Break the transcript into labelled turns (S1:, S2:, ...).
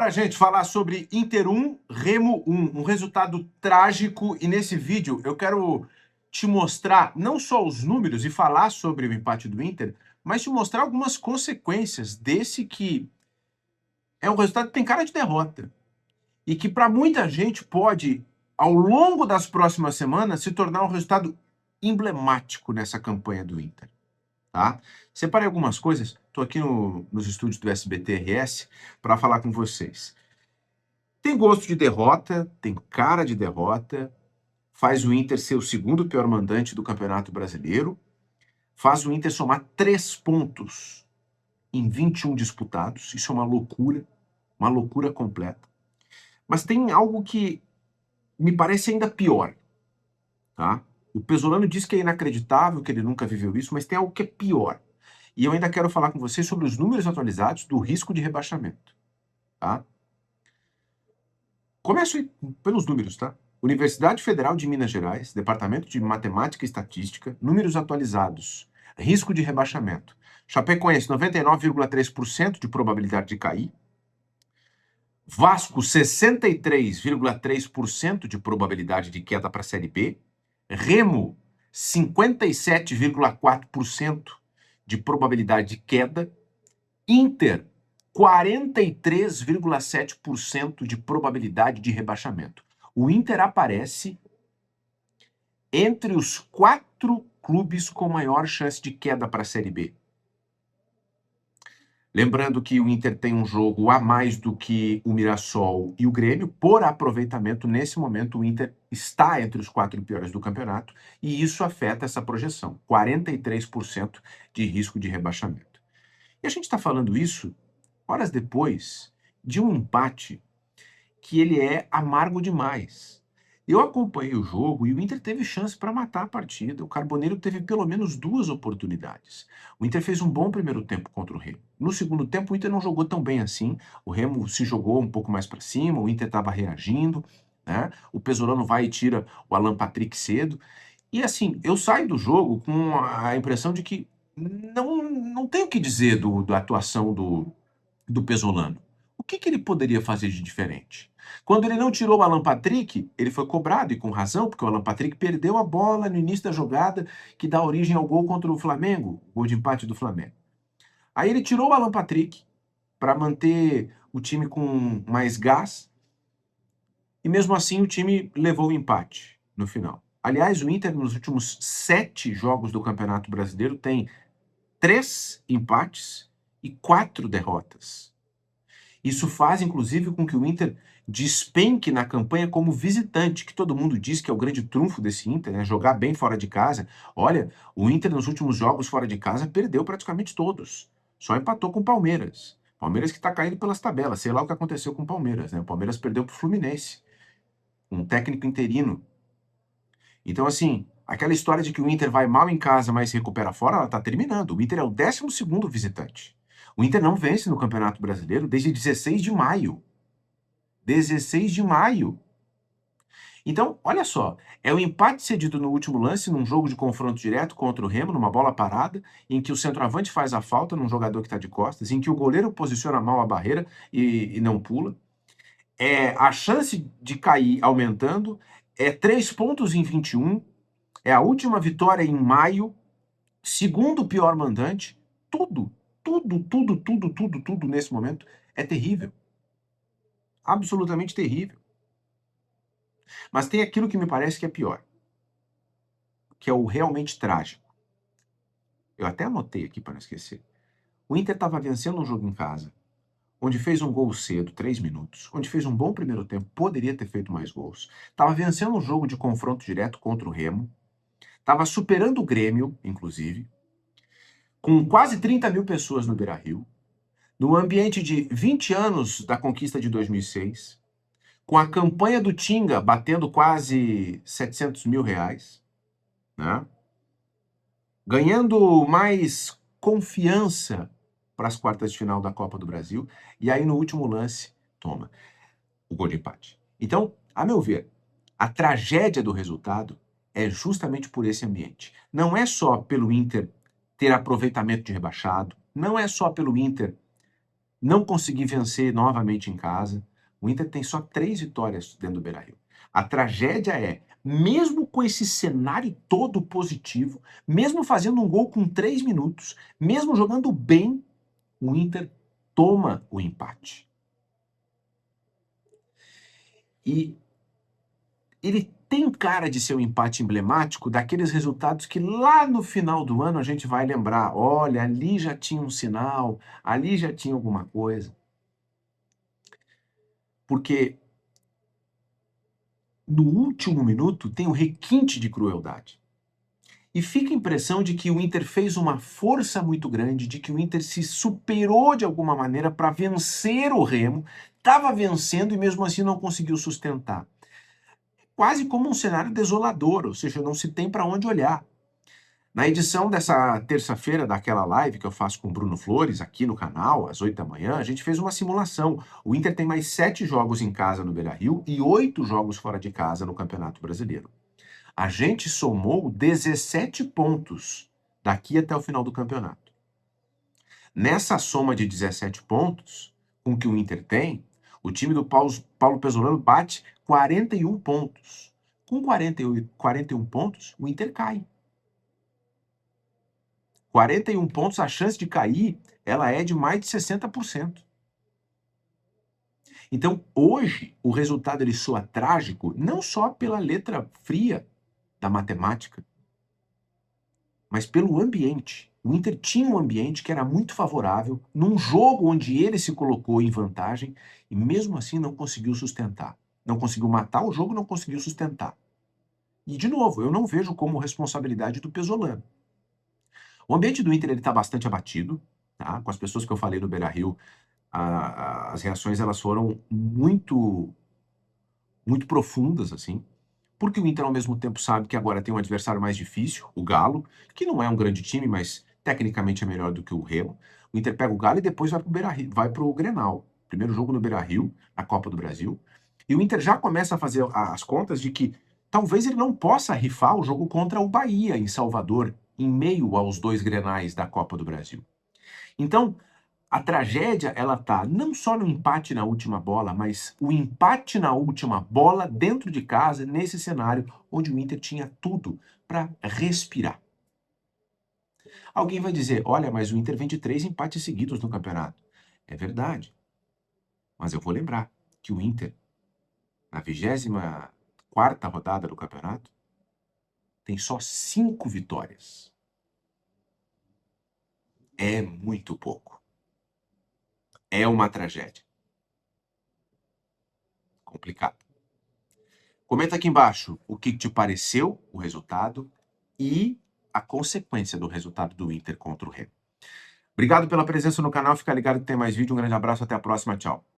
S1: Bora, gente, falar sobre Inter 1, Remo 1, um resultado trágico. E nesse vídeo eu quero te mostrar não só os números e falar sobre o empate do Inter, mas te mostrar algumas consequências desse que é um resultado que tem cara de derrota. E que para muita gente pode, ao longo das próximas semanas, se tornar um resultado emblemático nessa campanha do Inter. Tá? Separei algumas coisas, estou aqui nos estúdios do SBT-RS para falar com vocês. Tem gosto de derrota, tem cara de derrota, faz o Inter ser o segundo pior mandante do Campeonato Brasileiro, faz o Inter somar 3 pontos em 21 disputados, isso é uma loucura completa. Mas tem algo que me parece ainda pior, tá? O Pesolano diz que é inacreditável, que ele nunca viveu isso, mas tem algo que é pior. E eu ainda quero falar com vocês sobre os números atualizados do risco de rebaixamento, tá? Começo aí pelos números, tá? Universidade Federal de Minas Gerais, Departamento de Matemática e Estatística, números atualizados. Risco de rebaixamento. Chapecoense, 99,3% de probabilidade de cair. Vasco, 63,3% de probabilidade de queda para a Série B. Remo, 57,4% de probabilidade de queda. Inter, 43,7% de probabilidade de rebaixamento. O Inter aparece entre os 4 clubes com maior chance de queda para a Série B. Lembrando que o Inter tem um jogo a mais do que o Mirassol e o Grêmio. Por aproveitamento, nesse momento, o Inter está entre os 4 piores do campeonato e isso afeta essa projeção, 43% de risco de rebaixamento. E a gente está falando isso horas depois de um empate que ele é amargo demais. Eu acompanhei o jogo e o Inter teve chance para matar a partida. O Carboneiro teve pelo menos 2 oportunidades. O Inter fez um bom primeiro tempo contra o Remo. No segundo tempo, o Inter não jogou tão bem assim. O Remo se jogou um pouco mais para cima, o Inter estava reagindo, né? O Pesolano vai e tira o Alan Patrick cedo. E assim, eu saio do jogo com a impressão de que não tenho o que dizer da atuação do Pesolano. O que ele poderia fazer de diferente? Quando ele não tirou o Alan Patrick, ele foi cobrado, e com razão, porque o Alan Patrick perdeu a bola no início da jogada que dá origem ao gol contra o Flamengo, gol de empate do Flamengo. Aí ele tirou o Alan Patrick para manter o time com mais gás, e mesmo assim o time levou o empate no final. Aliás, o Inter nos últimos 7 jogos do Campeonato Brasileiro tem 3 empates e 4 derrotas. Isso faz, inclusive, com que o Inter despenque na campanha como visitante, que todo mundo diz que é o grande trunfo desse Inter, né? Jogar bem fora de casa. Olha, o Inter nos últimos jogos fora de casa perdeu praticamente todos. Só empatou com o Palmeiras. Palmeiras que está caindo pelas tabelas. Sei lá o que aconteceu com o Palmeiras, né? O Palmeiras perdeu para o Fluminense. Um técnico interino. Então, assim, aquela história de que o Inter vai mal em casa, mas se recupera fora, ela está terminando. O Inter é o 12º visitante. O Inter não vence no Campeonato Brasileiro desde 16 de maio. 16 de maio. Então, olha só, é o empate cedido no último lance num jogo de confronto direto contra o Remo, numa bola parada, em que o centroavante faz a falta num jogador que está de costas, em que o goleiro posiciona mal a barreira e não pula. É a chance de cair aumentando, é 3 pontos em 21, é a última vitória em maio, segundo pior mandante, tudo nesse momento é terrível. Absolutamente terrível. Mas tem aquilo que me parece que é pior, que é o realmente trágico. Eu até anotei aqui para não esquecer. O Inter estava vencendo um jogo em casa, onde fez um gol cedo, 3 minutos, onde fez um bom primeiro tempo, poderia ter feito mais gols. Estava vencendo um jogo de confronto direto contra o Remo, estava superando o Grêmio, inclusive, com quase 30 mil pessoas no Beira-Rio, no ambiente de 20 anos da conquista de 2006, com a campanha do Tinga batendo quase 700 mil reais, né? Ganhando mais confiança para as quartas de final da Copa do Brasil, e aí no último lance, toma, o gol de empate. Então, a meu ver, a tragédia do resultado é justamente por esse ambiente. Não é só pelo Inter ter aproveitamento de rebaixado, não é só pelo Inter não conseguir vencer novamente em casa. O Inter tem só 3 vitórias dentro do Beira-Rio. A tragédia é, mesmo com esse cenário todo positivo, mesmo fazendo um gol com 3 minutos, mesmo jogando bem, o Inter toma o empate. E ele tem cara de ser um empate emblemático daqueles resultados que lá no final do ano a gente vai lembrar, olha, ali já tinha um sinal, ali já tinha alguma coisa. Porque no último minuto tem um requinte de crueldade. E fica a impressão de que o Inter fez uma força muito grande, de que o Inter se superou de alguma maneira para vencer o Remo, estava vencendo e mesmo assim não conseguiu sustentar. Quase como um cenário desolador, ou seja, não se tem para onde olhar. Na edição dessa terça-feira daquela live que eu faço com o Bruno Flores aqui no canal, às 8 da manhã, a gente fez uma simulação. O Inter tem mais 7 jogos em casa no Beira-Rio e 8 jogos fora de casa no Campeonato Brasileiro. A gente somou 17 pontos daqui até o final do campeonato. Nessa soma de 17 pontos, com que o Inter tem, o time do Paulo Pesolano bate 41 pontos. Com 41 pontos, o Inter cai. 41 pontos, a chance de cair, ela é de mais de 60%. Então, hoje, o resultado ele soa trágico, não só pela letra fria da matemática, mas pelo ambiente. O Inter tinha um ambiente que era muito favorável, num jogo onde ele se colocou em vantagem, e mesmo assim não conseguiu sustentar. Não conseguiu matar o jogo, não conseguiu sustentar. E, de novo, eu não vejo como responsabilidade do Pesolano. O ambiente do Inter está bastante abatido, tá? Com as pessoas que eu falei no Beira-Rio, as reações elas foram muito profundas, assim, porque o Inter ao mesmo tempo sabe que agora tem um adversário mais difícil, o Galo, que não é um grande time, mas tecnicamente é melhor do que o Remo. O Inter pega o Galo e depois vai pro Beira-Rio, vai pro Grenal. Primeiro jogo no Beira-Rio, na Copa do Brasil. E o Inter já começa a fazer as contas de que talvez ele não possa rifar o jogo contra o Bahia em Salvador, em meio aos 2 Grenais da Copa do Brasil. Então, a tragédia, ela tá não só no empate na última bola, mas o empate na última bola dentro de casa, nesse cenário onde o Inter tinha tudo para respirar. Alguém vai dizer, olha, mas o Inter vem de 3 empates seguidos no campeonato. É verdade. Mas eu vou lembrar que o Inter, na 24ª rodada do campeonato, tem só 5 vitórias. É muito pouco. É uma tragédia. Complicado. Comenta aqui embaixo o que te pareceu o resultado e a consequência do resultado do Inter contra o Remo. Obrigado pela presença no canal, fica ligado que tem mais vídeo, um grande abraço, até a próxima, tchau.